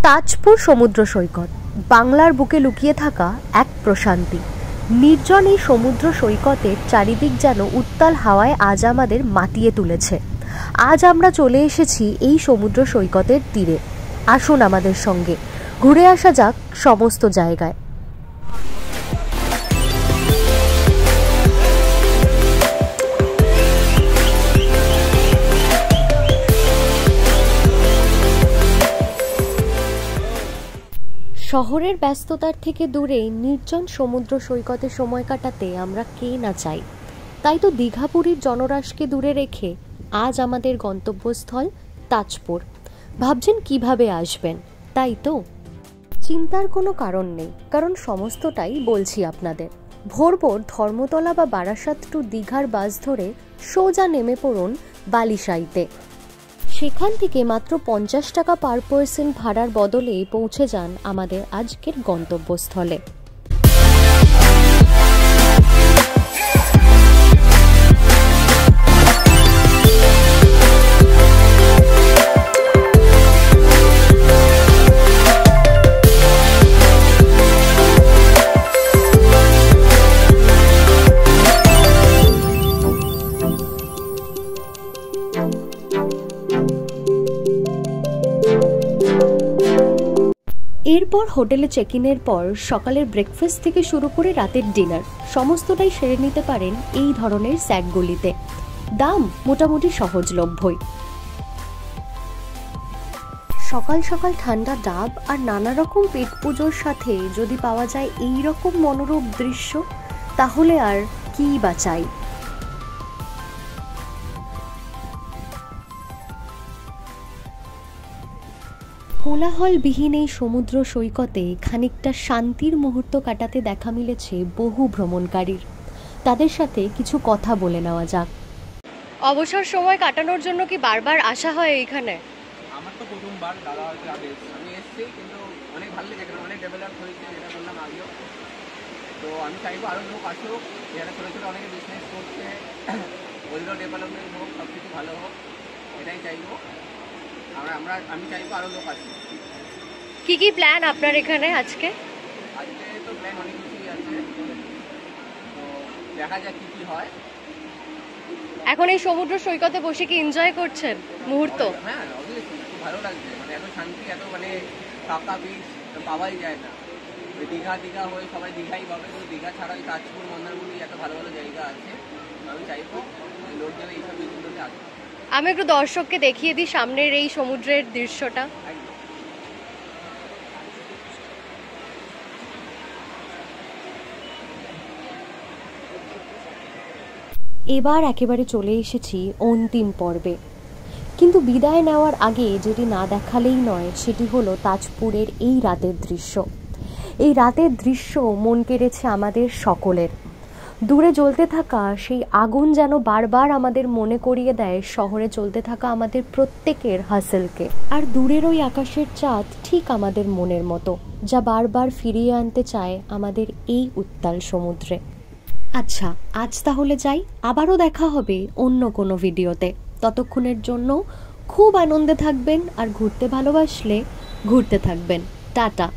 তাজপুর সমুদ্র সৈকত বাংলার বুকে লুকিয়ে থাকা এক প্রশান্তি। নির্জন এই সমুদ্র সৈকতের চারিদিক যেন উত্তাল হাওয়ায় আজ আমাদের মাতিয়ে তুলেছে। আজ আমরা চলে এসেছি এই সমুদ্র সৈকতের তীরে। আসুন আমাদের সঙ্গে ঘুরে আসা যাক সমস্ত জায়গায়। শহরের ব্যস্ততার থেকে দূরে নির্জন সমুদ্র সৈকতে সময় কাটাতে আমরা কে না চাই। তাই তো দীঘাপুরীর জনরাশিকে দূরে রেখে আজ আমাদের গন্তব্যস্থল তাজপুর। ভাবছেন কিভাবে আসবেন, তাই তো? চিন্তার কোনো কারণ নেই, কারণ সমস্তটাই বলছি আপনাদের। ভোর ভোর ধর্মতলা বা বারাসাত টু দীঘার বাস ধরে সোজা নেমে পড়ুন বালিসাইতে। সেখান থেকে মাত্র 50 টাকা পার পার্সন ভাড়ার বদলে পৌঁছে যান আমাদের আজকের গন্তব্যস্থলে। এরপর হোটেলে চেক ইনের পর সকালের ব্রেকফাস্ট থেকে শুরু করে রাতের ডিনার সমস্তটাই সেরে নিতে পারেন এই ধরনের স্যাকগুলিতে। দাম মোটামুটি সহজলভ্যই। সকাল সকাল ঠান্ডা ডাব আর নানা রকম পেট পুজোর সাথে যদি পাওয়া যায় এই রকম মনোরম দৃশ্য, তাহলে আর কি বা চাই। কোলাহলবিহীন এই সমুদ্র সৈকতে খানিকটা শান্তির মুহূর্ত কাটাতে দেখা মিলেছে বহু ভ্রমণকারীর। তাদের সাথে কিছু কথা বলে নেওয়া যাক। অবসর সময় কাটানোর জন্য কি বারবার আসা হয় এইখানে? আমার তো প্রথমবার, দাদা হয়তো আগে আমি এসেছি, কিন্তু অনেক ভালো লেগেছে, অনেক ডেভেলপ হয়েছে, যেটা বললাম আগেও। তো আমি চাইবো আরও লোক আসুক, যারা ছোটো ছোটো অনেকে বিজনেস করছে, ওইগুলো ডেভেলপমেন্ট হোক, সব কিছু ভালো হোক, এটাই চাইবো। আমি চাইবো আরও লোক আসুক। কি কি প্ল্যান আপনার এখানে আজকে? আজকে তো প্ল্যান অনেক কিছুই আছে, তো দেখা যাক কী কী হয়। এখন এই সমুদ্র সৈকতে বসে কি এনজয় করছেন মুহূর্ত? হ্যাঁ, অবভিয়াসলি খুব ভালো লাগছে। এত শান্তি, এত ফাঁকা বিচ পাওয়াই যায় না। দীঘা হয়ে সবাই দীঘাই পাবে, কিন্তু দীঘা ছাড়া ওই তাজপুর, মন্দারমণি এত ভালো ভালো জায়গা আছে। আমি চাইবো লোকজন এইসব বিচগুলোতে আসবে। আমি একটু দর্শককে দেখিয়ে দিই সামনের এই সমুদ্রের দৃশ্যটা। এবার একেবারে চলে এসেছি অন্তিম পর্বে, কিন্তু বিদায় নেওয়ার আগে যেটি না দেখালেই নয় সেটি হলো তাজপুরের এই রাতের দৃশ্য। এই রাতের দৃশ্য মন কেড়েছে আমাদের সকলের। দূরে জ্বলতে থাকা সেই আগুন যেন বারবার আমাদের মনে করিয়ে দেয় শহরে চলতে থাকা আমাদের প্রত্যেকের হাসেলকে। আর দূরের ওই আকাশের চাঁদ ঠিক আমাদের মনের মতো, যা বারবার ফিরিয়ে আনতে চায় আমাদের এই উত্তাল সমুদ্রে। আচ্ছা, আজ তাহলে যাই। আবারও দেখা হবে অন্য কোনো ভিডিওতে। ততক্ষণের জন্য খুব আনন্দে থাকবেন আর ঘুরতে ভালোবাসলে ঘুরতে থাকবেন। টাটা।